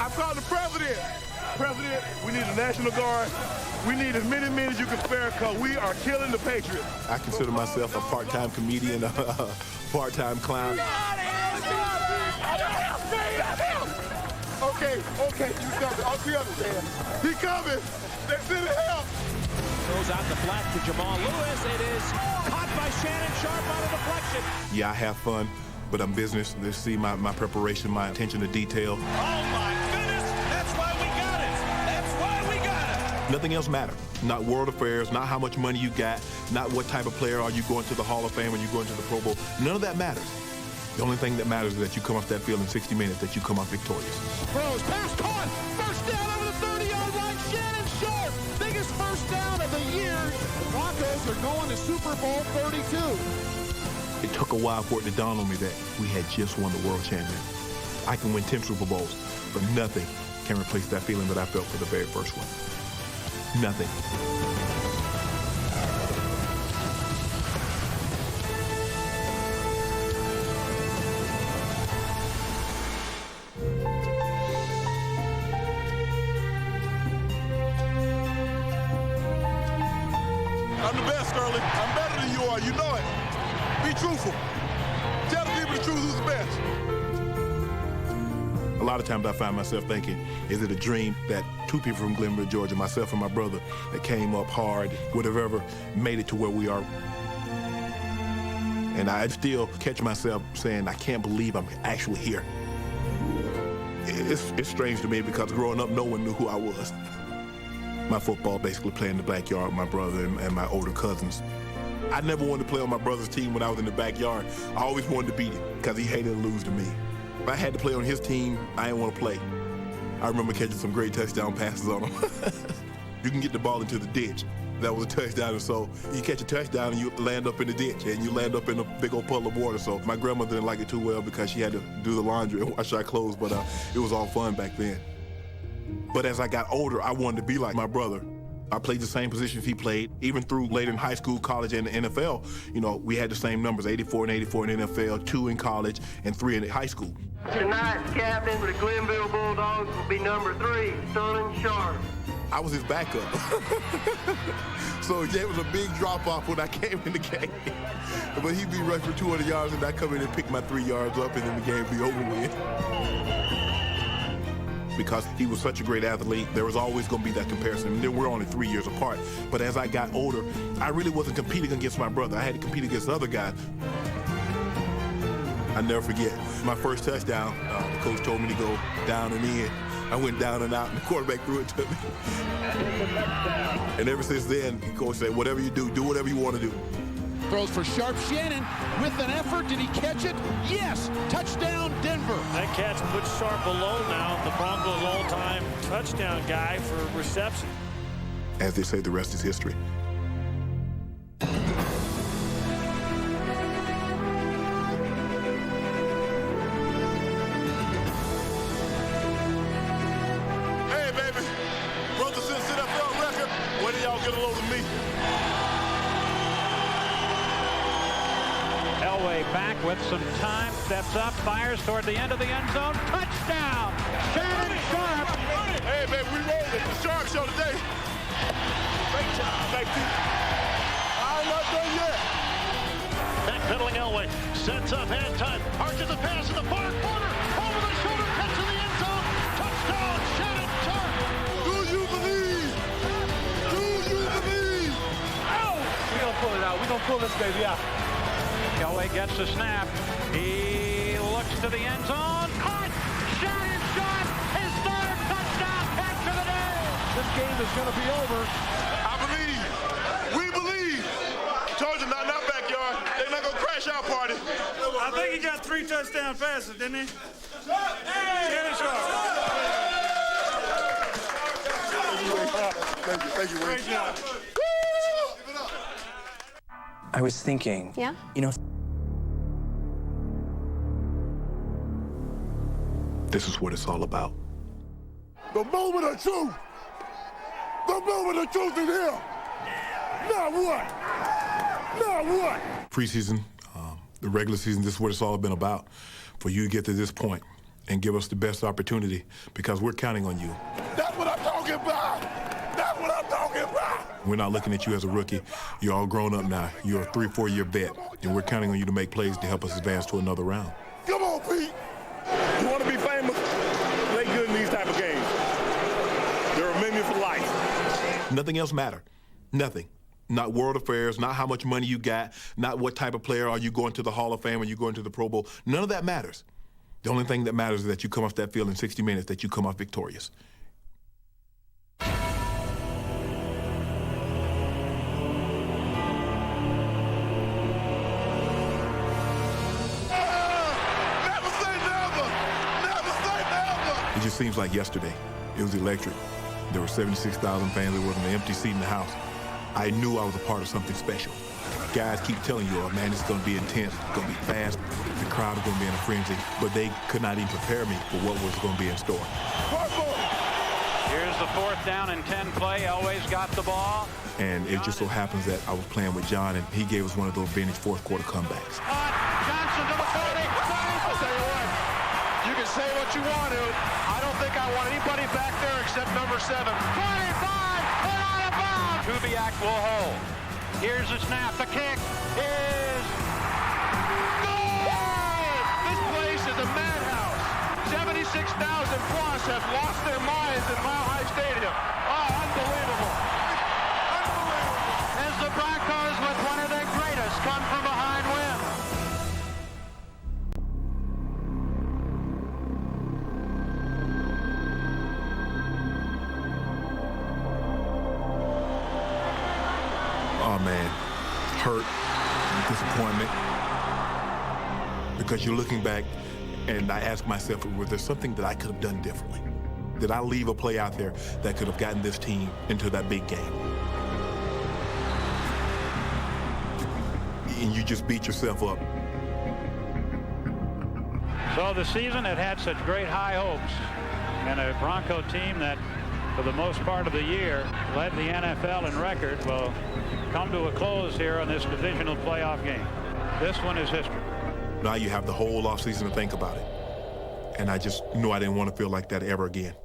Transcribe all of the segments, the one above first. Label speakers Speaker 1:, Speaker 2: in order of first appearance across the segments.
Speaker 1: I'm calling the president. President, we need a National Guard. We need as many men as you can spare because we are killing the Patriots.
Speaker 2: I consider myself a part-time comedian, a part-time clown.
Speaker 1: Okay, you coming. I'll be understand. He coming. They send help.
Speaker 3: Goes out the flat to Jamal Lewis. It is caught by Shannon Sharpe on a deflection.
Speaker 2: Yeah, I have fun, but I'm business. They see my preparation, my attention to detail.
Speaker 3: Oh, my goodness. That's why we got it. That's why we got it.
Speaker 2: Nothing else matters. Not world affairs, not how much money you got, not what type of player are you going to the Hall of Fame or you going to the Pro Bowl. None of that matters. The only thing that matters is that you come off that field in 60 minutes, that you come off victorious.
Speaker 3: Throws, pass caught, first down over the 30-yard line, Shannon Sharpe, biggest first down of the year. The Broncos are going to Super Bowl 32.
Speaker 2: It took a while for it to dawn on me that we had just won the world championship. I can win 10 Super Bowls, but nothing can replace that feeling that I felt for the very first one. Nothing.
Speaker 1: I'm the best, Sterling. I'm better than you are. You know it. Be truthful. Tell the people the truth who's the best.
Speaker 2: A lot of times I find myself thinking, is it a dream that two people from Glenville, Georgia, myself and my brother, that came up hard, would have ever made it to where we are? And I still catch myself saying, I can't believe I'm actually here. It's strange to me because growing up, no one knew who I was. My football basically playing in the backyard with my brother and my older cousins. I never wanted to play on my brother's team when I was in the backyard. I always wanted to beat him because he hated to lose to me. If I had to play on his team, I didn't want to play. I remember catching some great touchdown passes on him. You can get the ball into the ditch. That was a touchdown, and so you catch a touchdown and you land up in the ditch and you land up in a big old puddle of water. So my grandmother didn't like it too well because she had to do the laundry and wash our clothes, but it was all fun back then. But as I got older, I wanted to be like my brother. I played the same positions he played, even through later in high school, college, and the NFL. You know, we had the same numbers, 84 and 84 in the NFL, 2 in college, and 3 in high school.
Speaker 4: Tonight's captain for the Glenville Bulldogs will be number 3, Shannon Sharpe.
Speaker 2: I was his backup. So it was a big drop-off when I came in the game. But he'd be rushed for 200 yards, and I'd come in and pick my 3 yards up, and then the game would be over with. Because he was such a great athlete, there was always going to be that comparison. And then we're only 3 years apart. But as I got older, I really wasn't competing against my brother. I had to compete against other guys. I never forget my first touchdown. The coach told me to go down and in. I went down and out, and the quarterback threw it to me. And ever since then, the coach said, whatever you do whatever you want to do.
Speaker 3: Throws for Sharpe. Shannon with an effort. Did he catch it? Yes. Touchdown, Denver.
Speaker 5: That catch puts Sharpe alone now. The Broncos' all-time touchdown guy for reception.
Speaker 2: As they say, the rest is history.
Speaker 1: Hey, baby. Brother since NFL record. When do y'all get a load of me?
Speaker 6: Elway back with some time, steps up, fires toward the end of the end zone. Touchdown! Shannon Sharpe!
Speaker 1: Hey, baby, we rolling. The Sharpe Show today. Great job. Thank you. I'm not done yet.
Speaker 5: Backpedaling Elway. Sets up, hand time. Arches the pass in the far corner. Over the shoulder, cuts to the end zone. Touchdown, Shannon Sharpe!
Speaker 1: Do you believe? Do you believe?
Speaker 5: Oh!
Speaker 6: We're gonna pull it out. We're gonna pull this baby out. Elway gets the snap. He looks to the end zone. Caught! Shannon Sharpe! His third touchdown catch for the day!
Speaker 3: This game is going to be over.
Speaker 1: I believe. We believe. Told you, not in our backyard. They're not going to crash our party.
Speaker 5: I think he got 3 touchdown passes, didn't he? Shannon Sharpe.
Speaker 1: Thank you, Ray.
Speaker 5: Great job.
Speaker 7: I was thinking,
Speaker 8: Yeah?
Speaker 7: you know,
Speaker 2: This is what it's all about.
Speaker 1: The moment of truth. The moment of truth is here. Now what? Now what?
Speaker 2: Preseason, the regular season, this is what it's all been about. For you to get to this point, and give us the best opportunity because we're counting on you.
Speaker 1: That's what I'm talking about. That's what I'm talking about.
Speaker 2: We're not looking at you as a rookie. You're all grown up now. You're a 3 or 4 year vet, and we're counting on you to make plays to help us advance to another round.
Speaker 1: Come on, Pete. You want to be famous? Play good in these type of games. They're a menu for life.
Speaker 2: Nothing else matters. Nothing. Not world affairs, not how much money you got, not what type of player are you going to the Hall of Fame or you going to the Pro Bowl. None of that matters. The only thing that matters is that you come off that field in 60 minutes, that you come off victorious. It just seems like yesterday. It was electric. There were 76,000 fans. There wasn't an empty seat in the house. I knew I was a part of something special. Guys keep telling you, oh man, it's going to be intense. It's going to be fast. The crowd is going to be in a frenzy. But they could not even prepare me for what was going to be in store.
Speaker 6: Here's the 4th down and 10 play. Elway's got the ball.
Speaker 2: And it just so happens that I was playing with John, and he gave us one of those vintage fourth quarter comebacks.
Speaker 3: Johnson to the 40. I'll tell you what, you can say what you want to. I don't think I want anybody back there except number 7. 25, and out of bounds.
Speaker 6: Kubiak will hold. Here's the snap. The kick is good.
Speaker 3: This place is a madhouse. 76,000 plus have lost their minds in Mile High Stadium. Oh, unbelievable.
Speaker 6: As the Broncos, with one of their greatest, come from behind win.
Speaker 2: Oh man, hurt, disappointment. Because you're looking back, and I ask myself, was there something that I could have done differently? Did I leave a play out there that could have gotten this team into that big game? And you just beat yourself up.
Speaker 6: So the season had such great high hopes, and a Bronco team that, for the most part of the year, led the NFL in record, will come to a close here on this divisional playoff game. This one is history.
Speaker 2: Now you have the whole offseason to think about it. And I just knew I didn't want to feel like that ever again.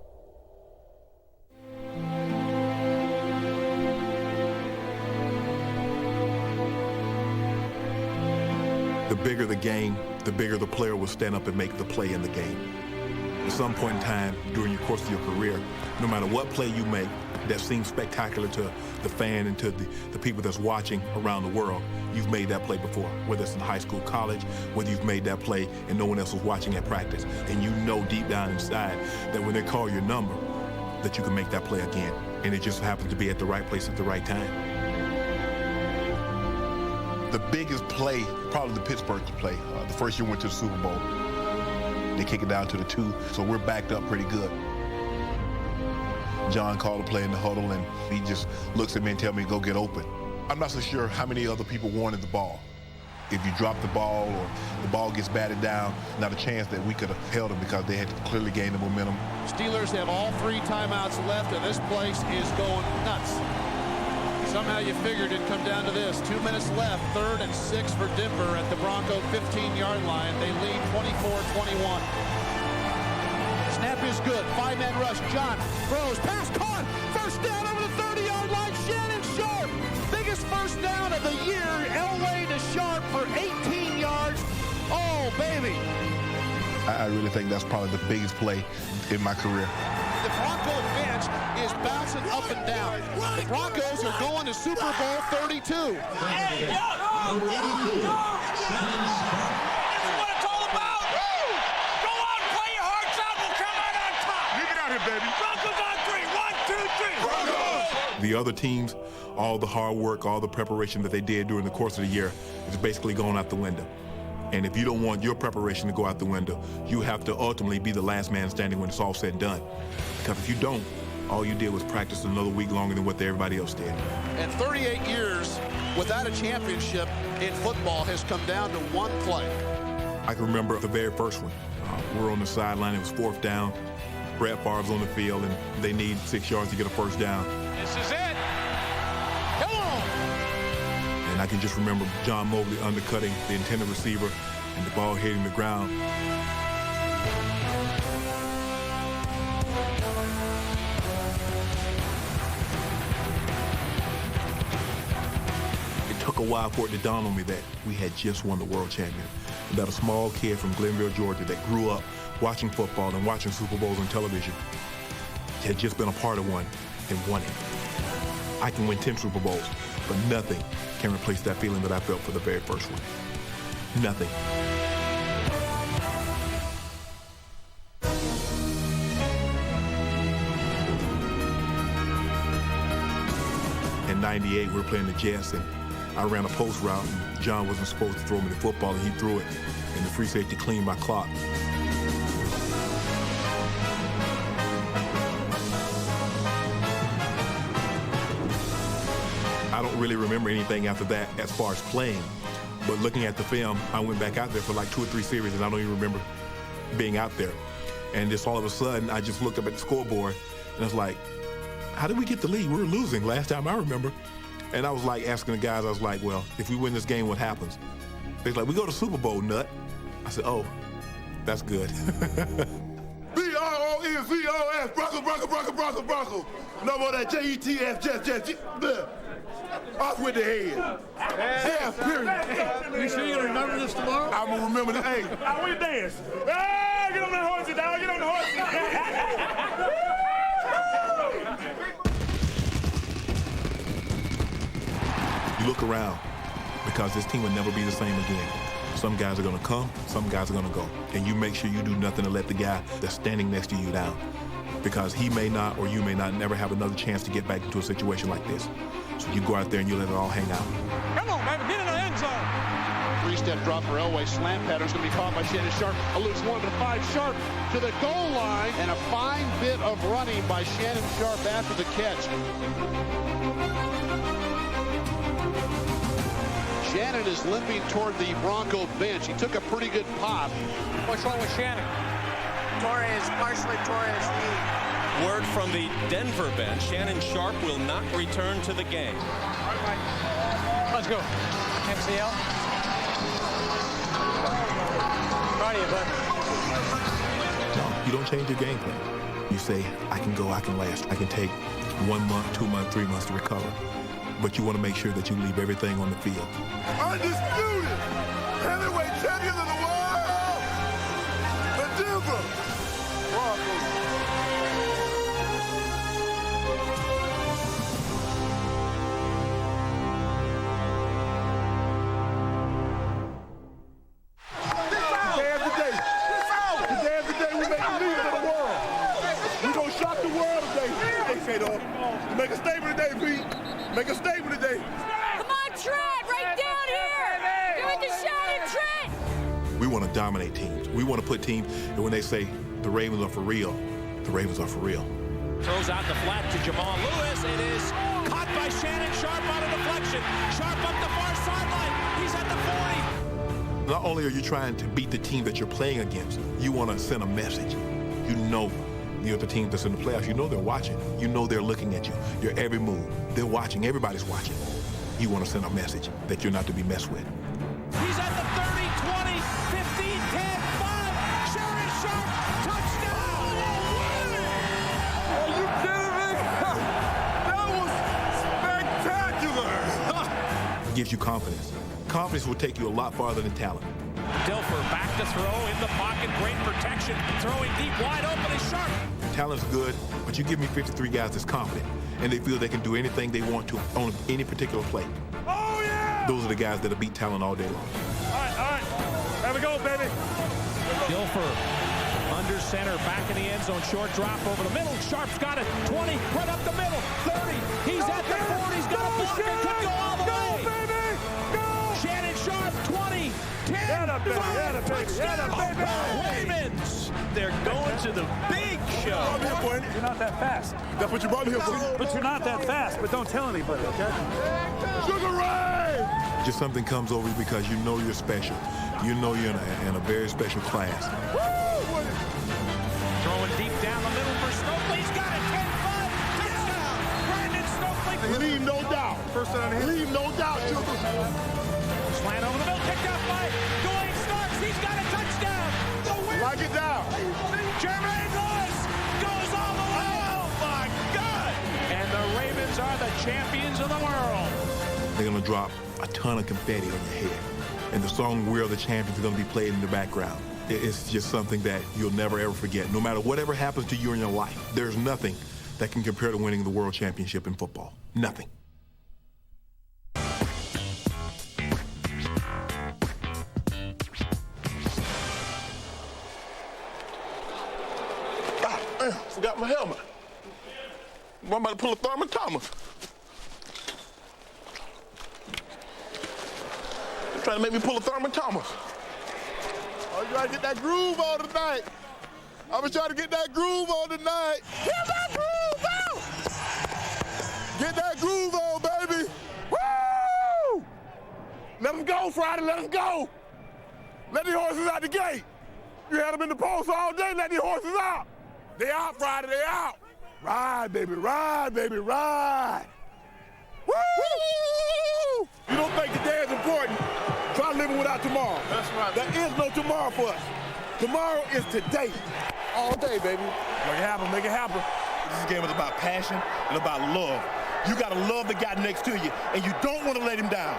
Speaker 2: The bigger the game, the bigger the player will stand up and make the play in the game. At some point in time during your course of your career, no matter what play you make that seems spectacular to the fan and to the people that's watching around the world, you've made that play before, whether it's in high school, college, whether you've made that play and no one else was watching at practice. And you know deep down inside that when they call your number, that you can make that play again. And it just happens to be at the right place at the right time. The biggest play, probably the Pittsburgh play. The first year we went to the Super Bowl. They kick it down to the 2, so we're backed up pretty good. John called a play in the huddle, and he just looks at me and tells me, go get open. I'm not so sure how many other people wanted the ball. If you drop the ball or the ball gets batted down, not a chance that we could have held them because they had clearly gained the momentum.
Speaker 3: Steelers have all 3 timeouts left, and this place is going nuts. Somehow you figured it'd come down to this. 2 minutes left, 3rd and 6 for Denver at the Bronco 15-yard line. They lead 24-21. Snap is good. 5-man rush. John throws. Pass caught. First down over the 30-yard line. Shannon Sharpe. Biggest first down of the year. Elway to Sharpe for 18 yards. Oh, baby.
Speaker 2: I really think that's probably the biggest play in my career.
Speaker 3: The Bronco bench is bouncing up and down. The Broncos are going to Super Bowl 32.
Speaker 8: Hey, yo! This is what it's all about! Woo! Go on, play your hearts out, we'll come out on top!
Speaker 1: Leave it out here, baby.
Speaker 8: Broncos on 3, 1, 2, 3! Broncos!
Speaker 2: The other teams, all the hard work, all the preparation that they did during the course of the year is basically going out the window. And if you don't want your preparation to go out the window, you have to ultimately be the last man standing when it's all said and done. Because if you don't, all you did was practice another week longer than what everybody else did.
Speaker 3: And 38 years without a championship in football has come down to one play.
Speaker 2: I can remember the very first one. We're on the sideline, it was 4th down. Brett Favre's on the field, and they need 6 yards to get a first down.
Speaker 3: This is it. Come on.
Speaker 2: And I can just remember John Mobley undercutting the intended receiver and the ball hitting the ground. It took a while for it to dawn on me that we had just won the world championship. That a small kid from Glenville, Georgia that grew up watching football and watching Super Bowls on television had just been a part of one and won it. I can win 10 Super Bowls, but nothing can replace that feeling that I felt for the very first one. Nothing. In '98, we were playing the Jets, and I ran a post route, and John wasn't supposed to throw me the football, and he threw it, and the free safety cleaned my clock. I don't really remember anything after that as far as playing, but looking at the film, I went back out there for like 2 or 3 series, and I don't even remember being out there. And just all of a sudden, I just looked up at the scoreboard, and I was like, how did we get the lead? We were losing last time I remember. And I was like asking the guys, I was like, well, if we win this game, what happens? They're like, we go to Super Bowl, nut. I said, oh, that's good.
Speaker 1: B-R-O-N-C-O-S, Broncos, Broncos, Broncos, Broncos, Broncos. No more that J-E-T-S, Jets. Off with the head. Yeah, period.
Speaker 3: You sure you're going to remember this tomorrow?
Speaker 1: I'm going to remember the hey.
Speaker 9: I want to dance. Ah, get on the horses, dog. Get on the horses.
Speaker 2: You look around, because this team will never be the same again. Some guys are going to come, some guys are going to go. And you make sure you do nothing to let the guy that's standing next to you down. Because he may not, or you may not, never have another chance to get back into a situation like this. So you go out there and you let it all hang out.
Speaker 9: Come on, baby. Get in the end zone.
Speaker 3: 3-step drop for Elway. Slant pattern's going to be caught by Shannon Sharpe. Eludes 1 to 5. Sharpe to the goal line. And a fine bit of running by Shannon Sharpe after the catch. Shannon is limping toward the Bronco bench. He took a pretty good pop.
Speaker 9: What's wrong with Shannon?
Speaker 4: partially tore his knee.
Speaker 10: Word from the Denver bench, Shannon Sharpe will not return to the game.
Speaker 9: Let's go. MCL. Proud of you, bud.
Speaker 2: No, you don't change your game plan. You say, I can go, I can last. I can take 1 month, 2 months, 3 months to recover. But you want to make sure that you leave everything on the field.
Speaker 1: Undisputed heavyweight champions of the world, the Denver Broncos. Today is the day we make the leaders of the world. We're going to shock the world today. Hey, Kato, make a statement today, Pete. Make a statement today.
Speaker 11: Come on, Trent, right down here. Give it to Shannon, Trent.
Speaker 2: We want to dominate teams. We want to put teams, and when they say the Ravens are for real, the Ravens are for real.
Speaker 6: Throws out the flat to Jamal Lewis. It is caught by Shannon Sharpe on a deflection. Sharpe up the far sideline. He's at the 40.
Speaker 2: Not only are you trying to beat the team that you're playing against, you want to send a message. You know the other team that's in the playoffs, you know they're watching. You know they're looking at you. Your every move. They're watching. Everybody's watching. You want to send a message that you're not to be messed with.
Speaker 6: He's at the 30, 20, 15, 10, 5. Shannon Sharpe, touchdown!
Speaker 1: Are you kidding me? That was spectacular.
Speaker 2: It gives you confidence. Confidence will take you a lot farther than talent.
Speaker 6: Dilfer back to throw in the pocket, great protection, throwing deep, wide open is Sharpe.
Speaker 2: Talent's good, but you give me 53 guys that's confident, and they feel they can do anything they want to on any particular play.
Speaker 9: Oh, yeah!
Speaker 2: Those are the guys that'll beat talent all day long.
Speaker 9: All right. There we go, baby.
Speaker 6: Dilfer under center, back in the end zone, short drop over the middle. Sharpe's got it, 20, right up the middle, 30. He's at the 40, he's got a block, it could go all the way.
Speaker 9: Baby! Go!
Speaker 6: Shannon Sharpe, 20, 10, 5, touchdown, Ravens. They're going to the big show.
Speaker 9: You're not that fast.
Speaker 1: That's what you brought me here for.
Speaker 9: But you're not that fast. But don't tell anybody, okay?
Speaker 1: Sugar Ray!
Speaker 2: Just something comes over you because you know you're special. You know you're in a very special class.
Speaker 6: Throwing deep down the middle for Stokely. He's got it, 10-5, touchdown. Brandon Stokely.
Speaker 1: Leave no doubt. First down here. Leave no doubt, Sugar.
Speaker 6: Slant over the middle, kicked out by Dwayne Starks. He's got a touchdown.
Speaker 1: Lock it down.
Speaker 8: Jermaine Lewis goes all the way. Oh, my God. And the Ravens are the champions of the world.
Speaker 2: They're going to drop a ton of confetti on your head. And the song "We Are the Champions" is going to be played in the background. It's just something that you'll never, ever forget. No matter whatever happens to you in your life, there's nothing that can compare to winning the world championship in football. Nothing.
Speaker 1: Forgot my helmet. I'm about to pull a Thurman Thomas. They're trying to make me pull a Thurman Thomas. Oh, you gotta get that groove on tonight. I was trying to get that groove on tonight. Get that groove on! Get that groove on, baby! Woo! Let them go, Friday, let them go! Let these horses out the gate. You had them in the post all day, let these horses out. They out, Friday, they out. Ride, baby, ride, baby, ride. Woo! You don't think today is important? Try living without tomorrow. That's right. There is no tomorrow for us. Tomorrow is today. All day, baby. Make it happen, make it happen. This game is about passion and about love. You gotta love the guy next to you, and you don't want to let him down.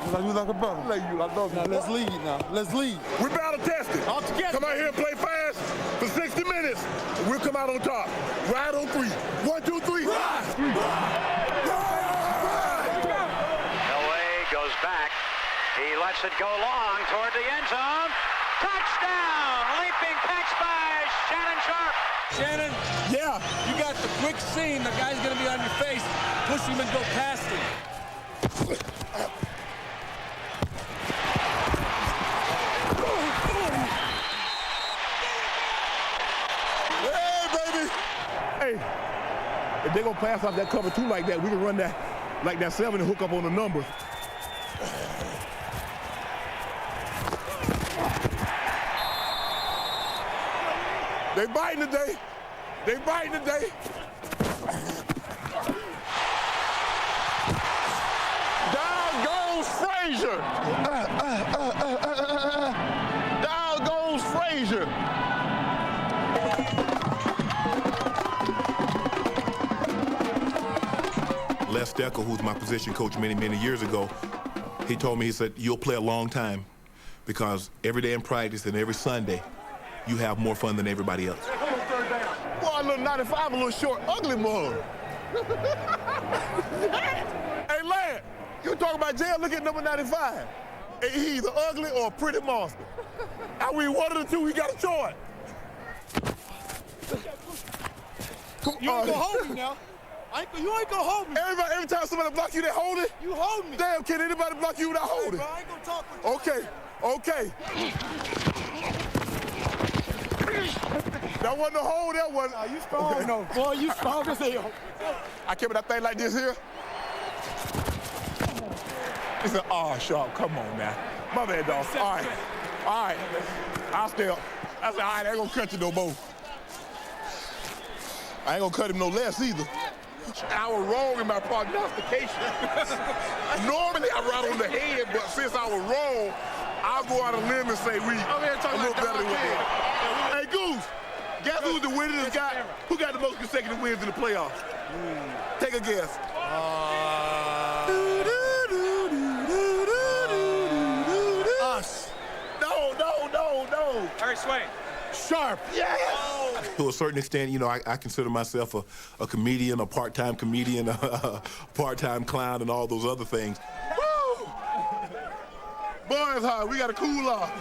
Speaker 1: You like a brother. Like you, I love you. Now let's lead now. Let's lead. We're battle tested. All together. Come out here and play fast for 60 minutes. And we'll come out on top. Ride on 3. 1, 2, 3. Ride!
Speaker 6: Elway goes back. He lets it go long toward the end zone. Touchdown! Leaping catch by Shannon Sharpe.
Speaker 12: Shannon,
Speaker 1: yeah,
Speaker 12: you got the quick seam. The guy's going to be on your face. Push him and go past him.
Speaker 1: Hey, baby. Hey, if they're going to pass off that cover 2 like that, we can run that like that 7 and hook up on the numbers. They biting today. They biting today. Down goes Frazier. Down goes Frazier.
Speaker 2: Les Decker, who's my position coach many, many years ago, he told me, he said, you'll play a long time because every day in practice and every Sunday, you have more fun than everybody else.
Speaker 1: Boy, a little 95, a little short, ugly mug. Hey, Lad, you talking about jail, look at number 95. He's either ugly or a pretty monster. I mean, one of the two, he got a choice.
Speaker 12: You ain't gonna hold me now. You ain't gonna hold me.
Speaker 1: Every time somebody block you, they hold it?
Speaker 12: You hold me.
Speaker 1: Damn, can anybody block you without holding?
Speaker 12: I ain't gonna talk with you.
Speaker 1: Okay. That wasn't a hold, that wasn't.
Speaker 12: Nah, you strong, though. Boy, you strong as hell.
Speaker 1: I came with that thing like this here. He said, oh, Sharpe, come on now. My bad, dog. All right. I'll stay up. I said, all right, I ain't gonna cut you no more. I ain't gonna cut him no less either. I was wrong in my prognostication. Normally I ride on the head, but since I was wrong, I'll go out on a limb and say we a little better than we did. Hey, Goose, guess who's the winningest guy? Who got the most consecutive wins in the playoffs? Take a guess.
Speaker 12: Us.
Speaker 1: No.
Speaker 6: Harry Swain.
Speaker 1: Sharpe. Yes. Oh.
Speaker 2: To a certain extent, you know, I consider myself a comedian, a part-time comedian, a part-time clown, and all those other things.
Speaker 1: Woo! Boys, hard. We got to cool off.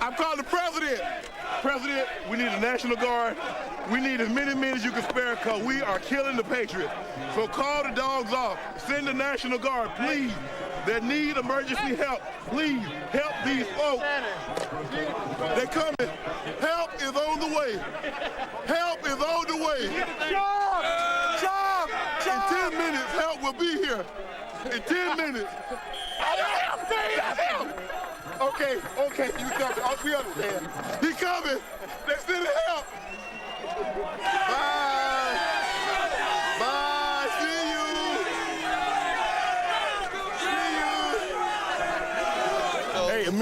Speaker 1: I'm calling the president. President, we need a National Guard. We need as many men as you can spare because we are killing the Patriots. So call the dogs off. Send the National Guard, please. They need emergency help. Please help these folks. They're coming. Help is on the way. Help is on the way. Sharpe! In 10 minutes, help will be here. In 10 minutes. Okay, you coming. We understand. He coming. They're sending help. Bye. See you.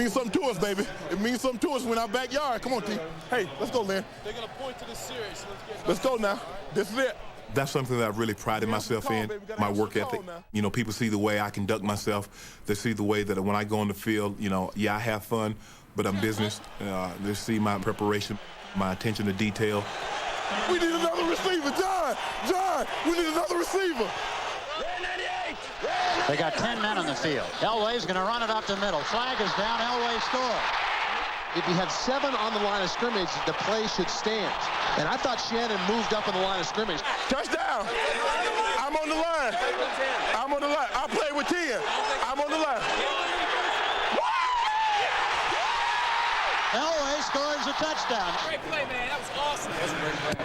Speaker 2: means something to us, baby. It means something to us when our backyard. Come on, T. Hey, let's go, Lynn.
Speaker 12: They're going to point to the series. So
Speaker 2: let's go now. This is it. That's something that I really prided myself in, my work ethic. You know, people see the way I conduct myself. They see the way that when I go on the field, you know, yeah, I have fun, but I'm business. They see my preparation, my attention to detail. We need another receiver, John! John, we need another receiver!
Speaker 13: They got 10 men on the field. Elway's going to run it up the middle. Flag is down. Elway scores.
Speaker 3: If you have 7 on the line of scrimmage, the play should stand. And I thought Shannon moved up on the line of scrimmage.
Speaker 2: Touchdown! I'm on the line. I'm on the line. I play with 10. I'm on the line.
Speaker 13: Elway scores a touchdown.
Speaker 12: Great play, man. That was awesome. That was a great play.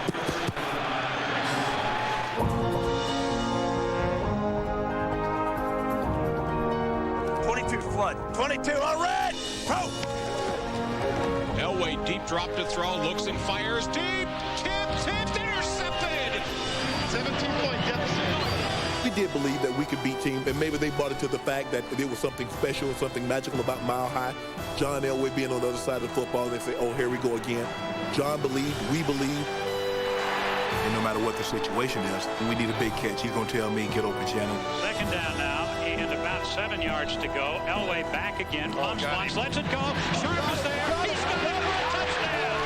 Speaker 8: 22 flood. 22 on red. Pro.
Speaker 10: Elway deep drop to throw, looks and fires deep. Tipped, intercepted.
Speaker 5: 17-point deficit.
Speaker 2: We did believe that we could beat teams, and maybe they brought it to the fact that there was something special, something magical about Mile High. John Elway being on the other side of the football, they say, oh, here we go again. John believed, we believe. And no matter what the situation is, we need a big catch. He's going to tell me, get open, Shannon.
Speaker 6: Second down now, and about 7 yards to go. Elway back again, pumps, lets it go. Sharpe is there. He's got it for a touchdown.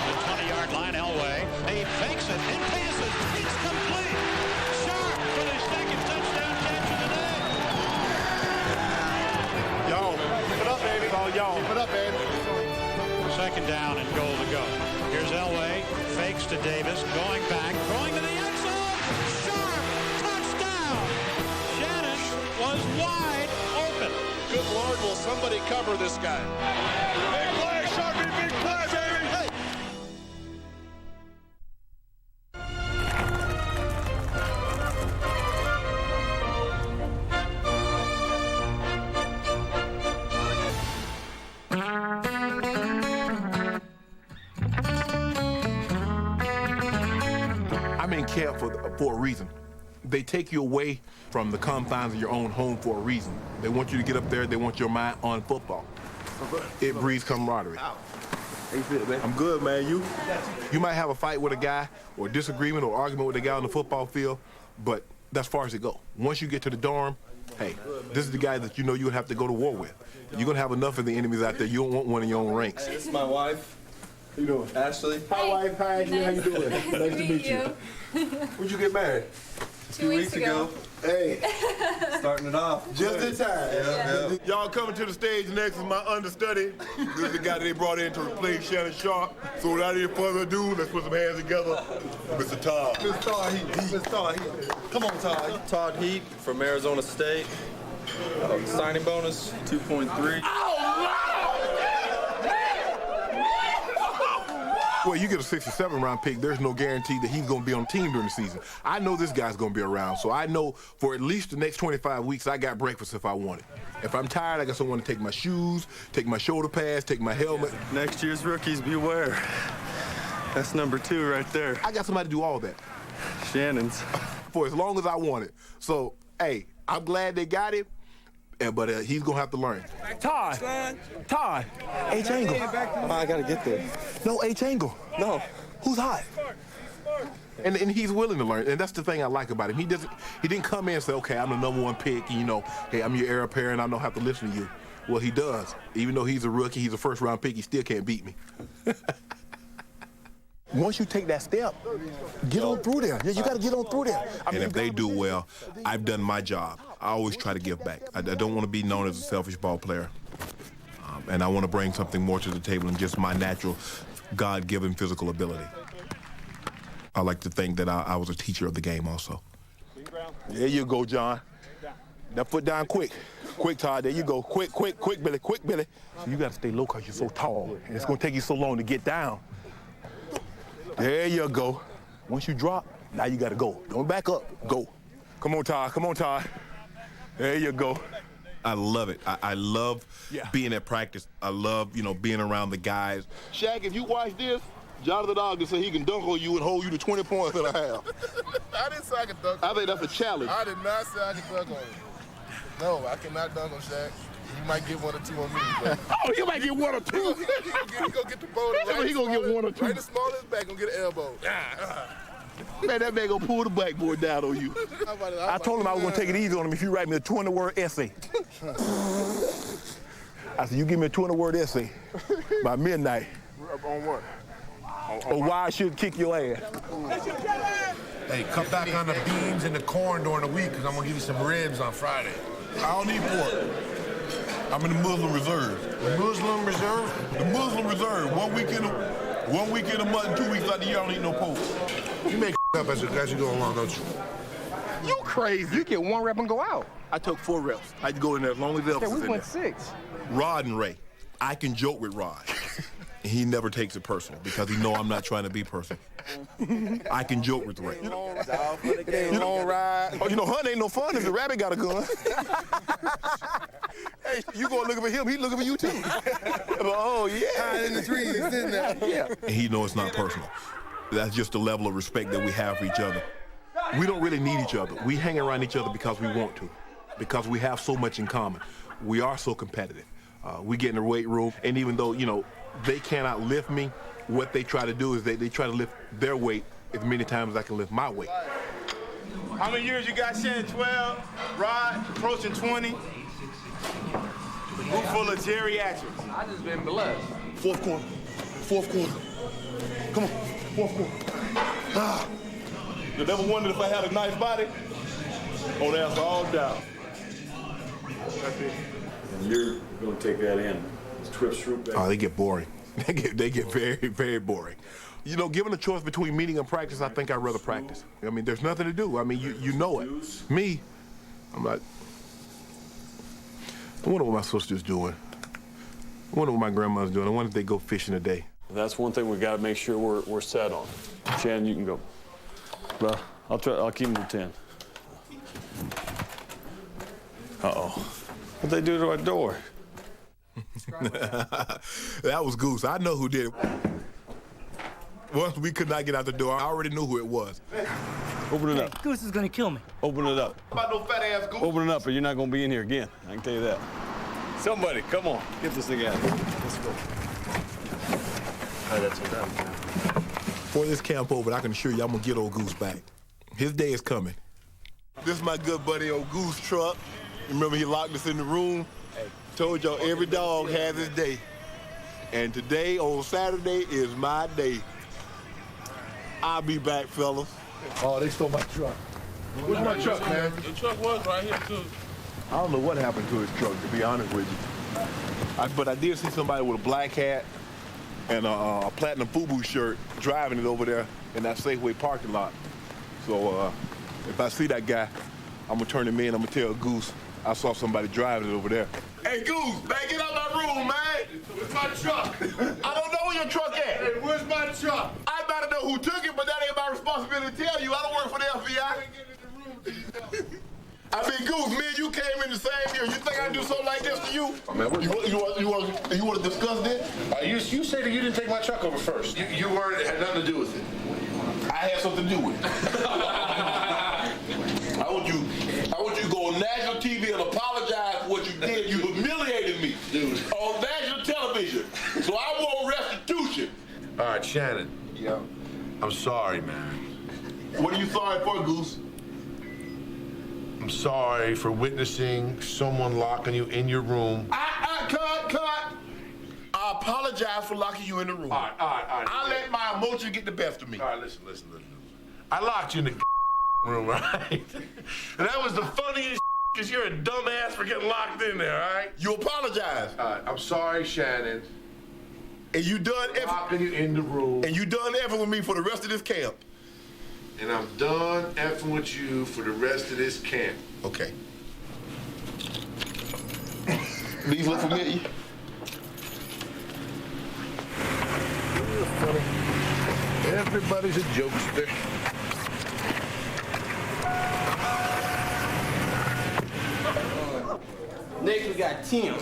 Speaker 6: The 20-yard line, Elway. He fakes it and passes. It's complete. Sharpe for his second touchdown catch of the day.
Speaker 1: Y'all, keep it up, baby. It's all y'all. Keep it up, baby.
Speaker 6: Second down and goal to go. Here's Elway, fakes to Davis, going back, throwing to the end zone. Sharpe, touchdown. Shannon was wide open.
Speaker 3: Good Lord, will somebody cover this guy?
Speaker 1: Big play, Sharpe, big play, baby. Hey.
Speaker 2: I'm in camp for a reason. They take you away from the confines of your own home for a reason. They want you to get up there. They want your mind on football. It breeds camaraderie.
Speaker 14: How you feel, man?
Speaker 2: I'm good, man. You might have a fight with a guy or disagreement or argument with a guy on the football field, but that's as far as it goes. Once you get to the dorm, hey, this is the guy that you know you would have to go to war with. You're going to have enough of the enemies out there. You don't want one in your own ranks.
Speaker 14: Hey, this is my wife.
Speaker 2: How you doing?
Speaker 14: Ashley.
Speaker 2: Hi, wife. Hi, Ashley. How you doing?
Speaker 11: Nice to meet you.
Speaker 2: When'd you get married?
Speaker 11: 2 weeks ago.
Speaker 2: Hey.
Speaker 14: Starting it off.
Speaker 2: Just in time.
Speaker 14: Yeah.
Speaker 2: Y'all coming to the stage next is my understudy. This is the guy that they brought in to replace Shannon Sharpe. So without any further ado, let's put some hands together. Mr. Todd.
Speaker 14: Mr. Todd Heap. Mr. Todd Heap. Come on, Todd. Todd Heap from Arizona State. Signing bonus, 2.3.
Speaker 2: Well, you get a 6 or 7 round pick, there's no guarantee that he's going to be on the team during the season. I know this guy's going to be around, so I know for at least the next 25 weeks, I got breakfast if I want it. If I'm tired, I got someone to take my shoes, take my shoulder pads, take my helmet.
Speaker 14: Next year's rookies, beware. That's number 2 right there.
Speaker 2: I got somebody to do all that.
Speaker 14: Shannon's.
Speaker 2: For as long as I want it. So, hey, I'm glad they got him. But he's going to have to learn.
Speaker 12: Todd.
Speaker 2: H angle.
Speaker 14: I got to get there.
Speaker 2: No, H angle.
Speaker 14: No.
Speaker 2: Who's hot? And he's willing to learn. And that's the thing I like about him. He didn't come in and say, okay, I'm the #1 pick. And, you know, hey, I'm your heir apparent. I don't have to listen to you. Well, he does. Even though he's a rookie, he's a first-round pick, he still can't beat me. Once you take that step, get on through there. You got to get on through there. And if they do well, I've done my job. I always try to give back. I don't want to be known as a selfish ball player. And I want to bring something more to the table than just my natural, God-given physical ability. I like to think that I was a teacher of the game also. There you go, John. That foot down quick. Quick, Todd. There you go. Quick, Billy. Quick, Billy. So you got to stay low because you're so tall. And it's going to take you so long to get down. There you go. Once you drop, now you got to go. Don't back up. Go. Come on, Todd. There you go. I love it. I love being at practice. I love, being around the guys. Shaq, if you watch this, John the dog just said he can dunk on you and hold you to 20 points and a half.
Speaker 1: I didn't say I could dunk on
Speaker 2: I think that's a challenge.
Speaker 1: I did not say I could dunk on him. No, I cannot dunk on Shaq.
Speaker 15: You might get 1 or 2 on me, but...
Speaker 1: Oh, you might get 1 or 2?
Speaker 15: He gonna get the boulder right.
Speaker 1: He gonna get 1 or 2.
Speaker 15: Right the smallest back, gonna get an elbow.
Speaker 1: Man, that man gonna pull the backboard down on you. I told him I was gonna take it easy on him if you write me a 20-word essay. I said, you give me a 20-word essay by midnight.
Speaker 15: On what?
Speaker 1: Or why I should kick your ass.
Speaker 16: Hey, cut back on the beans and the corn during the week, because I'm going to give you some ribs on Friday.
Speaker 2: I don't need pork. I'm in the Muslim Reserve.
Speaker 16: The Muslim Reserve?
Speaker 2: The Muslim Reserve. 1 week in a month and 2 weeks out of the year, I don't eat no pork.
Speaker 16: You make up as you go along, don't you?
Speaker 1: You crazy. You get 1 rep and go out.
Speaker 2: I took 4 reps. I could go in there as long as else
Speaker 1: Yeah,
Speaker 2: is
Speaker 1: we
Speaker 2: in
Speaker 1: went
Speaker 2: there.
Speaker 1: 6.
Speaker 2: Rod and Ray. I can joke with Rod. And he never takes it personal because he know I'm not trying to be personal. I can joke with Ray.
Speaker 1: Long ride.
Speaker 2: Oh, you know, hunting ain't no fun if the rabbit got a gun. Hey, you gonna look at him, he looking for you too. Oh, yeah.
Speaker 15: Hiding in the trees, isn't that?
Speaker 2: Yeah. And he know it's not personal. That's just the level of respect that we have for each other. We don't really need each other. We hang around each other because we want to, because we have so much in common. We are so competitive. We get in the weight room, and even though, you know, they cannot lift me, what they try to do is they try to lift their weight as many times as I can lift my weight.
Speaker 9: How many years you got, Shannon? 12? Rod, approaching 20? Room full of geriatrics.
Speaker 12: I just been blessed.
Speaker 2: Fourth quarter. Come on, fourth quarter. You never wondered if I had a nice body? Oh, that's all down. That's it.
Speaker 17: And you're going to take that in.
Speaker 2: Oh, they get boring. They get very, very boring. You know, given a choice between meeting and practice, I think I'd rather practice. I mean, there's nothing to do. I mean, you know it. Me, I'm like, I wonder what my sister's doing. I wonder what my grandma's doing. I wonder if they go fishing today.
Speaker 17: That's one thing we got to make sure we're set on. Shannon, you can go. Well, I'll keep him to 10. Uh-oh. What'd they do to our door?
Speaker 2: That was Goose. I know who did it. Once we could not get out the door, I already knew who it was.
Speaker 17: Open it up.
Speaker 18: Goose is gonna kill me.
Speaker 17: Open it up.
Speaker 2: How about no fat ass Goose?
Speaker 17: Open it up or you're not gonna be in here again. I can tell you that. Somebody, come on. Get this thing out of here. Let's go.
Speaker 2: That's enough. Before this camp over, I can assure you I'm gonna get old Goose back. His day is coming. This is my good buddy, old Goose Truck. Remember he locked us in the room? Told y'all every dog has his day. And today, on Saturday, is my day. I'll be back, fellas.
Speaker 15: Oh, they stole my truck. Where's my truck, man?
Speaker 9: The truck was right here, too.
Speaker 2: I don't know what happened to his truck, to be honest with you. But I did see somebody with a black hat and a platinum FUBU shirt driving it over there in that Safeway parking lot. So if I see that guy, I'm gonna turn him in. I'm gonna tell Goose I saw somebody driving it over there. Hey, Goose, man, get out of my room, man.
Speaker 9: Where's my truck?
Speaker 2: I don't know where your truck at.
Speaker 9: Hey, where's my truck?
Speaker 2: I better know who took it, but that ain't my responsibility to tell you. I don't work for the FBI. I mean, Goose, me and you came in the same year. You think I'd do something like this to you?
Speaker 16: Man,
Speaker 2: You want to discuss this?
Speaker 16: You say that you didn't take my truck over first. You weren't, it had nothing to do with it.
Speaker 2: I had something to do with it. I want you to go on national TV and apologize for what you did. You humiliated me, dude, on national television. So I want restitution.
Speaker 16: All right, Shannon.
Speaker 2: Yeah.
Speaker 16: I'm sorry, man.
Speaker 2: What are you sorry for, Goose?
Speaker 16: I'm sorry for witnessing someone locking you in your room.
Speaker 2: Cut. I apologize for locking you in the room.
Speaker 16: All right.
Speaker 2: I let my emotions get the best of me.
Speaker 16: All right, listen. I locked you in the room, right? And that was the funniest because you're a dumbass for getting locked in there, all right?
Speaker 2: You apologize.
Speaker 16: All right, I'm sorry, Shannon.
Speaker 2: And you done
Speaker 16: locking you in the room.
Speaker 2: And you done effing with me for the rest of this camp.
Speaker 16: And I'm done effing with you for the rest of this camp.
Speaker 2: Okay. These look familiar?
Speaker 15: Funny. Everybody's a jokester.
Speaker 12: Next, we got Tim.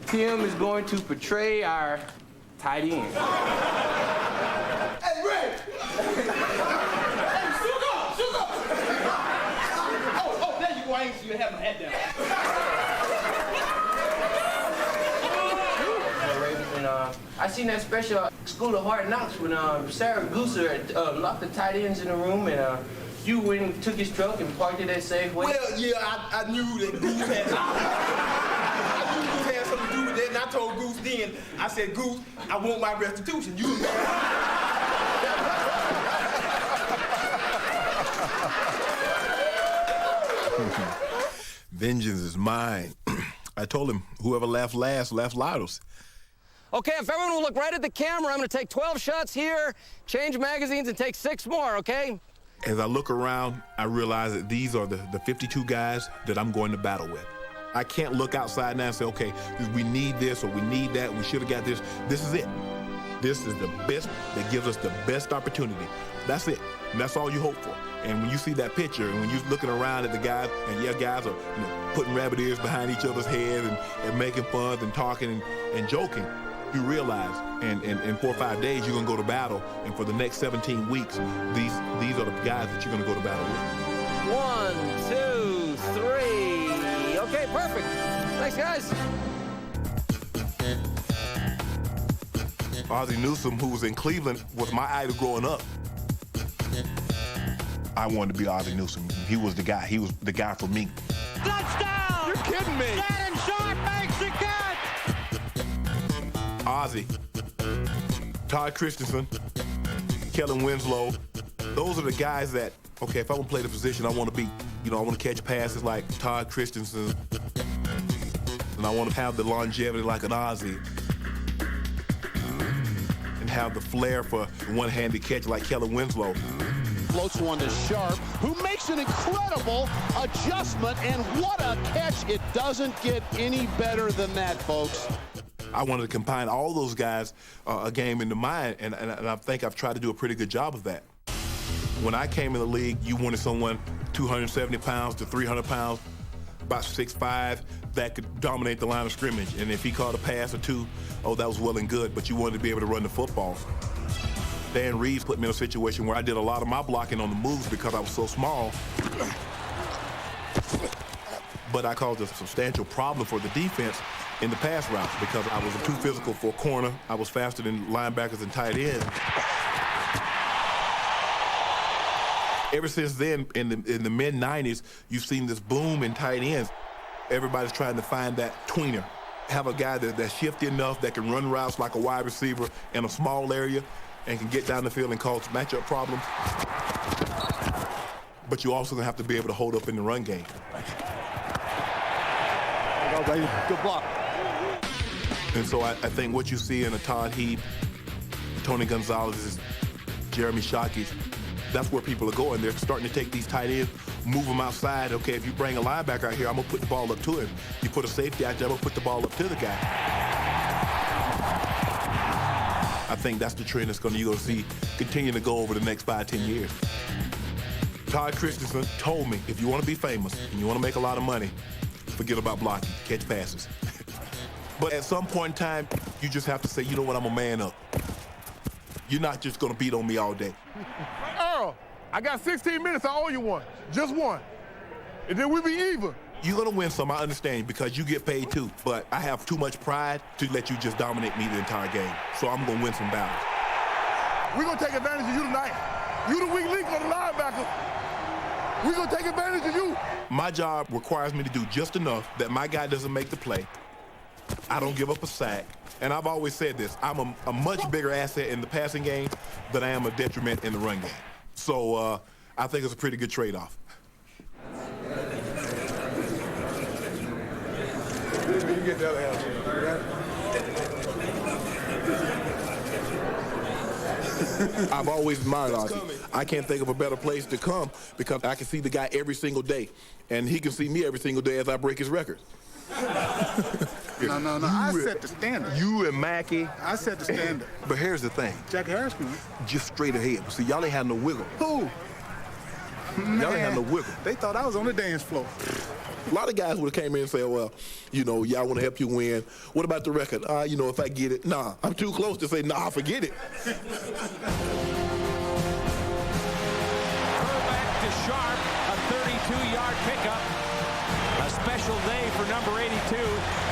Speaker 12: Tim is going to portray our tight end.
Speaker 1: Hey, Ray! Hey, shoot up! Oh, there you go. I ain't see you have my head down.
Speaker 12: I seen that special School of Hard Knocks when Sarah Gooser locked the tight ends in the room and you went and took his truck and parked it at Safeway.
Speaker 14: Well, yeah, I knew that Goose had something to do with that, and I told Goose then, I said, Goose, I want my restitution. You
Speaker 2: Vengeance is mine. I told him, whoever laughed last, laughed loudest.
Speaker 18: Okay, if everyone will look right at the camera, I'm gonna take 12 shots here, change magazines, and take 6 more, okay?
Speaker 2: As I look around, I realize that these are the 52 guys that I'm going to battle with. I can't look outside now and say, okay, we need this or we need that, we should have got this. This is it. This is the best that gives us the best opportunity. That's it. And that's all you hope for. And when you see that picture and when you're looking around at the guys, and yeah, guys are putting rabbit ears behind each other's heads and making fun and talking and joking, you realize in 4 or 5 days you're gonna go to battle, and for the next 17 weeks, these are the guys that you're gonna go to battle with.
Speaker 18: 1, 2, 3. Okay, perfect. Thanks, guys.
Speaker 2: Ozzie Newsome, who was in Cleveland, was my idol growing up. I wanted to be Ozzie Newsome. He was the guy. He was the guy for me.
Speaker 8: Touchdown!
Speaker 2: You're kidding me.
Speaker 8: Shannon Sharpe makes the catch!
Speaker 2: Ozzie, Todd Christensen, Kellen Winslow, those are the guys that, okay, if I want to play the position, I want to be, I want to catch passes like Todd Christensen, and I want to have the longevity like an Ozzie, and have the flair for one-handed catch like Kellen Winslow.
Speaker 3: Floats one to Sharpe, who makes an incredible adjustment, and what a catch. It doesn't get any better than that, folks.
Speaker 2: I wanted to combine all those guys a game into mine, and I think I've tried to do a pretty good job of that. When I came in the league, you wanted someone 270 pounds to 300 pounds, about 6'5", that could dominate the line of scrimmage. And if he caught a pass or two, oh, that was well and good, but you wanted to be able to run the football. Dan Reeves put me in a situation where I did a lot of my blocking on the moves because I was so small. But I caused a substantial problem for the defense in the pass routes because I was too physical for a corner. I was faster than linebackers and tight ends. Ever since then, in the mid-90s, you've seen this boom in tight ends. Everybody's trying to find that tweener. Have a guy that's shifty enough that can run routes like a wide receiver in a small area and can get down the field and cause matchup problems. But you also have to be able to hold up in the run game.
Speaker 3: There you go, baby. Good block.
Speaker 2: And so I think what you see in a Todd Heap, Tony Gonzalez, Jeremy Shockey, that's where people are going. They're starting to take these tight ends, move them outside. Okay, if you bring a linebacker out here, I'm gonna put the ball up to him. You put a safety out there, I'm gonna put the ball up to the guy. I think that's the trend that's you're gonna see continue to go over the next 5, 10 years. Todd Christensen told me, if you wanna be famous and you wanna make a lot of money, forget about blocking, catch passes. But at some point in time, you just have to say, you know what, I'm a man up. You're not just gonna beat on me all day.
Speaker 1: Earl, I got 16 minutes, I owe you one, just one. And then we be even.
Speaker 2: You're gonna win some, I understand, because you get paid too. But I have too much pride to let you just dominate me the entire game. So I'm gonna win some battles.
Speaker 1: We're gonna take advantage of you tonight. You the weak link on the linebacker. We're gonna take advantage of you.
Speaker 2: My job requires me to do just enough that my guy doesn't make the play. I don't give up a sack. And I've always said this, I'm a much bigger asset in the passing game than I am a detriment in the run game. So I think it's a pretty good trade-off.
Speaker 15: You get the other half.
Speaker 2: I've always admired Ozzie. I can't think of a better place to come because I can see the guy every single day, and he can see me every single day as I break his record.
Speaker 15: No. I set the standard.
Speaker 2: You and Mackey.
Speaker 15: I set the standard.
Speaker 2: But here's the thing.
Speaker 15: Jackie Harris,
Speaker 2: just straight ahead. See, y'all ain't had no wiggle.
Speaker 15: Who?
Speaker 2: Y'all ain't had no wiggle.
Speaker 15: They thought I was on the dance floor.
Speaker 2: A lot of guys would have came in and said, well, y'all want to help you win. What about the record? If I get it, nah. I'm too close to say, nah, forget it.
Speaker 8: Back to Sharpe, a 32-yard pickup. A special day for number 82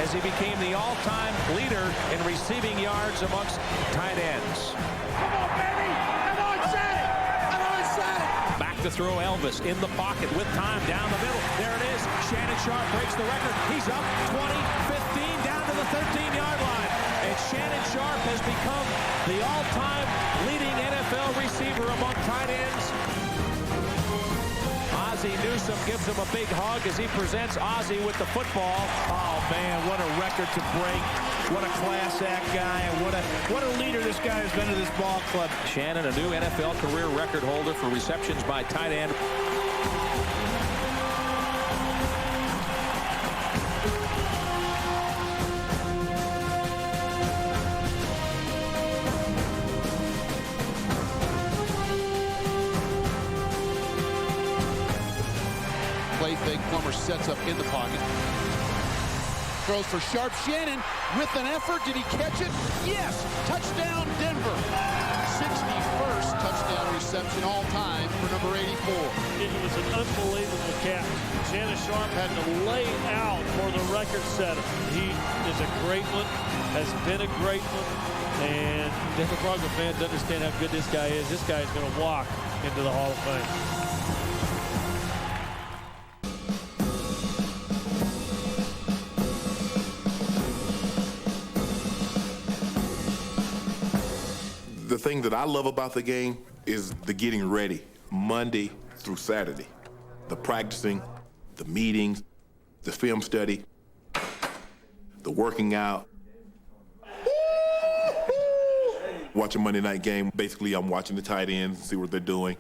Speaker 8: as he became the all-time leader in receiving yards amongst tight ends.
Speaker 9: Come on, baby! I'm on set! I'm on set!
Speaker 8: Back to throw Elvis in the pocket with time down the middle. There it is. Shannon Sharpe breaks the record. He's up 20, 15, down to the 13-yard line. And Shannon Sharpe has become the all-time leading NFL receiver among tight ends. Ozzie Newsome gives him a big hug as he presents Ozzie with the football. Oh, man, what a record to break. What a class act guy, and what a leader this guy has been to this ball club. Shannon, a new NFL career record holder for receptions by tight end.
Speaker 3: Play fake, Plummer sets up in the pocket. Throws for Sharpe. Shannon with an effort. Did he catch it? Yes. Touchdown, Denver. 61st touchdown reception all time for number 84.
Speaker 19: It was an unbelievable catch. Shannon Sharpe had to lay out for the record setter. He is a great one, has been a great one, and Denver Broncos fans understand how good this guy is. This guy is going to walk into the Hall of Fame.
Speaker 2: The thing that I love about the game is the getting ready, Monday through Saturday. The practicing, the meetings, the film study, the working out. Watching Monday night game, basically I'm watching the tight ends, see what they're doing.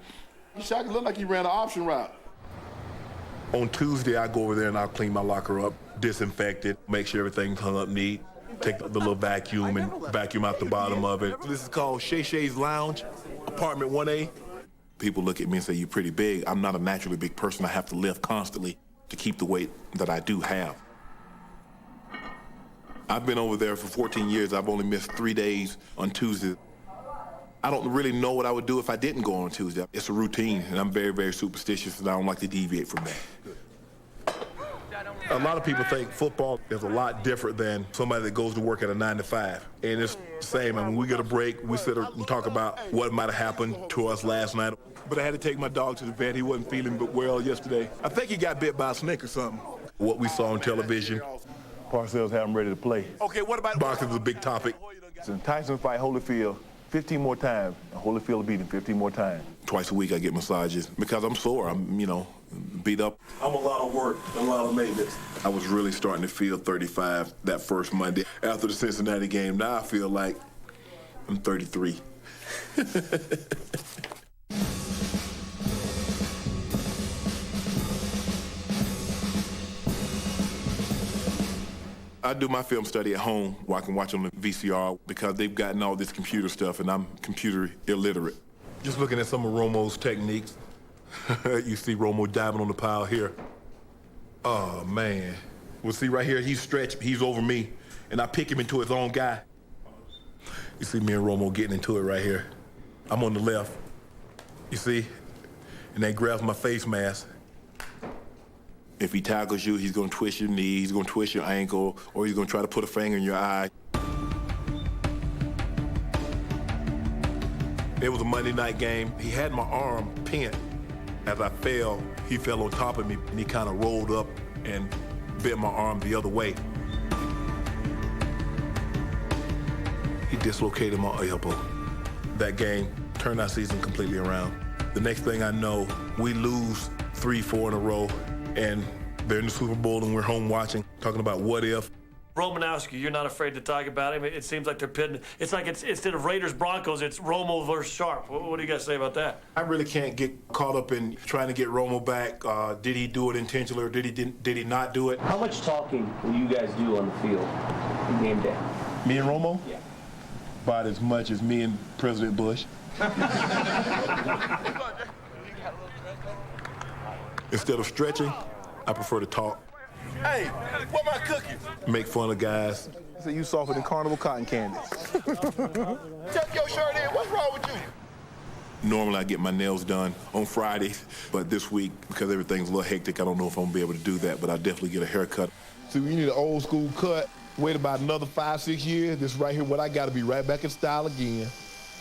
Speaker 1: Shaq looked like he ran an option route.
Speaker 2: On Tuesday, I go over there and I'll clean my locker up, disinfect it, make sure everything's hung up neat. Take the little vacuum and vacuum out the bottom of it. This is called Shay Shay's Lounge, apartment 1A. People look at me and say, you're pretty big. I'm not a naturally big person. I have to lift constantly to keep the weight that I do have. I've been over there for 14 years. I've only missed 3 days on Tuesday. I don't really know what I would do if I didn't go on Tuesday. It's a routine, and I'm very, very superstitious, and I don't like to deviate from that. A lot of people think football is a lot different than somebody that goes to work at a 9 to 5. And it's the same. I mean, we get a break, we sit and talk about what might have happened to us last night. But I had to take my dog to the vet. He wasn't feeling well yesterday. I think he got bit by a snake or something. What we saw on television.
Speaker 15: Parcells have him ready to play.
Speaker 2: Okay, what about boxing is a big topic.
Speaker 15: So Tyson fight Holyfield 15 more times, and Holyfield will beat him 15 more times.
Speaker 2: Twice a week I get massages because I'm sore. I'm, beat up. I'm a lot of work, a lot of maintenance. I was really starting to feel 35 that first Monday. After the Cincinnati game, now I feel like I'm 33. I do my film study at home where I can watch on the VCR because they've gotten all this computer stuff and I'm computer illiterate. Just looking at some of Romo's techniques. You see Romo diving on the pile here. Oh, man. Well, see right here, he's stretched, he's over me, and I pick him into his own guy. You see me and Romo getting into it right here. I'm on the left, you see? And they grabs my face mask. If he tackles you, he's gonna twist your knee, he's gonna twist your ankle, or he's gonna try to put a finger in your eye. It was a Monday night game. He had my arm pinned. As I fell, he fell on top of me, and he kind of rolled up and bent my arm the other way. He dislocated my elbow. That game turned our season completely around. The next thing I know, we lose 3-4 in a row, and they're in the Super Bowl, and we're home watching, talking about what if.
Speaker 19: Romanowski, you're not afraid to talk about him. It seems like they're pitting. It's like instead of Raiders Broncos, it's Romo versus Sharpe. What do you guys say about that?
Speaker 2: I really can't get caught up in trying to get Romo back. Did he do it intentionally or did he not do it?
Speaker 20: How much talking will you guys do on the field in game day?
Speaker 2: Me and Romo?
Speaker 20: Yeah.
Speaker 2: About as much as me and President Bush. Instead of stretching, I prefer to talk.
Speaker 1: Hey, what my cookies?
Speaker 2: Make fun of guys.
Speaker 15: So you softer than carnival cotton candy.
Speaker 1: Tuck your shirt in. What's wrong with you?
Speaker 2: Normally I get my nails done on Friday, but this week, because everything's a little hectic, I don't know if I'm gonna be able to do that, but I'll definitely get a haircut.
Speaker 1: So you need an old school cut, wait about another 5-6 years, this right here, what I gotta be right back in style again.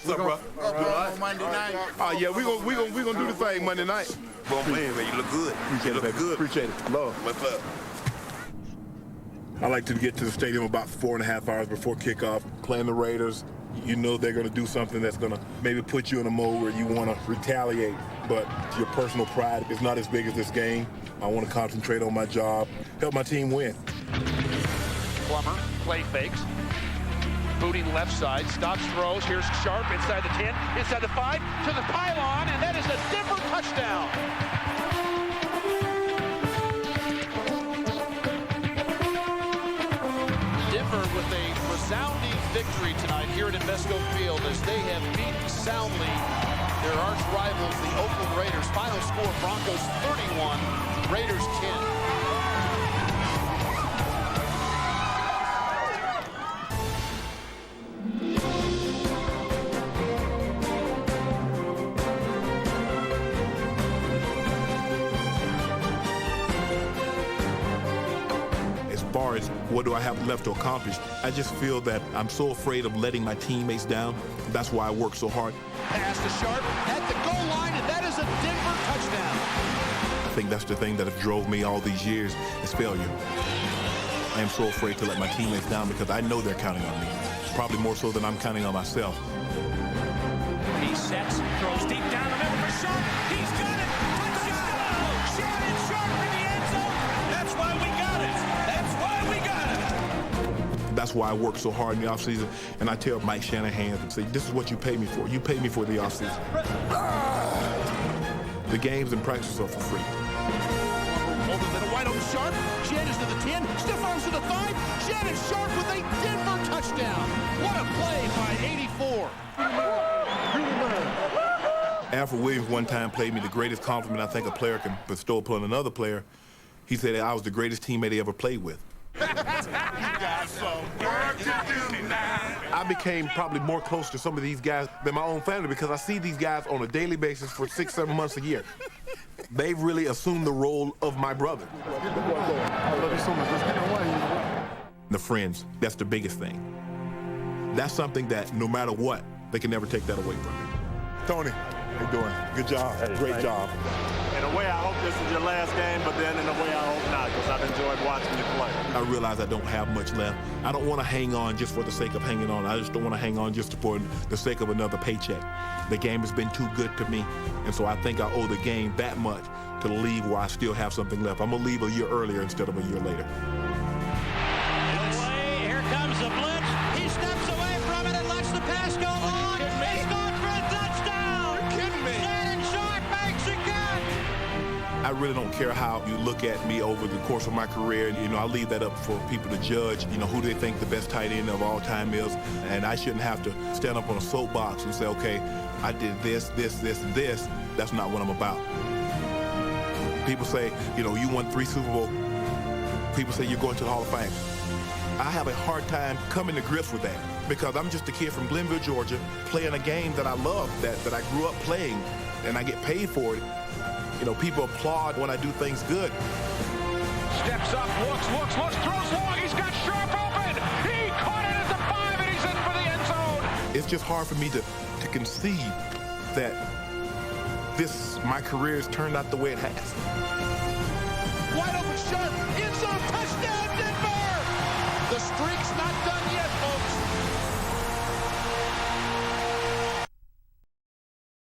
Speaker 2: What's up, bro?
Speaker 1: On Monday night. Oh yeah, we gonna do the thing Monday night.
Speaker 2: Well, man, you look good.
Speaker 1: Appreciate it, baby.
Speaker 2: Good.
Speaker 1: Appreciate it. Love.
Speaker 2: What's up? I like to get to the stadium about 4.5 hours before kickoff. Playing the Raiders, you know they're going to do something that's going to maybe put you in a mode where you want to retaliate, but your personal pride is not as big as this game. I want to concentrate on my job, help my team win.
Speaker 3: Plummer, play fakes. Booting left side, stops, throws. Here's Sharpe inside the 10, inside the 5, to the pylon, and that is a Denver touchdown. Denver with a resounding victory tonight here at Invesco Field as they have beaten soundly their arch rivals, the Oakland Raiders. Final score, Broncos 31, Raiders 10.
Speaker 2: As far as what do I have left to accomplish, I just feel that I'm so afraid of letting my teammates down. That's why I work so hard.
Speaker 3: Pass to Sharpe at the goal line, and that is a Denver touchdown.
Speaker 2: I think that's the thing that has drove me all these years is failure. I am so afraid to let my teammates down because I know they're counting on me, probably more so than I'm counting on myself.
Speaker 8: He sets, throws deep down the middle for Sharpe. He's got it. Touchdown! Shannon Sharpe in the end zone. That's why we got it. That's why we got it.
Speaker 2: That's why I work so hard in the offseason, and I tell Mike Shanahan and say, this is what you pay me for. You pay me for the offseason. The games and practices are for free.
Speaker 3: Over the wide open Sharpe. Shannon's to the 10. Stiff arms to the 5. Shannon Sharpe with a Denver touchdown. What a play by 84.
Speaker 2: Alfred Williams one time played me the greatest compliment I think a player can bestow upon another player. He said I was the greatest teammate he ever played with. I became probably more close to some of these guys than my own family because I see these guys on a daily basis for 6-7 months a year. They've really assumed the role of my brother. The friends, that's the biggest thing. That's something that no matter what, they can never take that away from me.
Speaker 1: Tony, how you doing? Good job.
Speaker 17: Hey,
Speaker 1: Great job.
Speaker 17: In a way, I hope this is your last game, but then in a way, I hope not, because I've enjoyed watching you play.
Speaker 2: I realize I don't have much left. I don't want to hang on just for the sake of hanging on. I just don't want to hang on just for the sake of another paycheck. The game has been too good to me, and so I think I owe the game that much to leave while I still have something left. I'm going to leave a year earlier instead of a year later.
Speaker 8: Here comes the blitz. He steps away from it and lets the pass go long. He's going for a touchdown.
Speaker 1: You're kidding me.
Speaker 8: Shannon Sharpe makes it good.
Speaker 2: I really don't care how you look at me over the course of my career. You know, I leave that up for people to judge, you know, who they think the best tight end of all time is. And I shouldn't have to stand up on a soapbox and say, okay, I did this, this, this, and this. That's not what I'm about. People say, you know, you won 3 Super Bowls. People say you're going to the Hall of Fame. I have a hard time coming to grips with that because I'm just a kid from Glenville, Georgia, playing a game that I love, that I grew up playing, and I get paid for it. You know, people applaud when I do things good.
Speaker 6: Steps up, looks, throws long. He's got Sharpe open. He caught it at the 5, and he's in for the end zone.
Speaker 2: It's just hard for me to conceive that my career has turned out the way it has.
Speaker 3: Wide open Sharpe, end zone touchdown.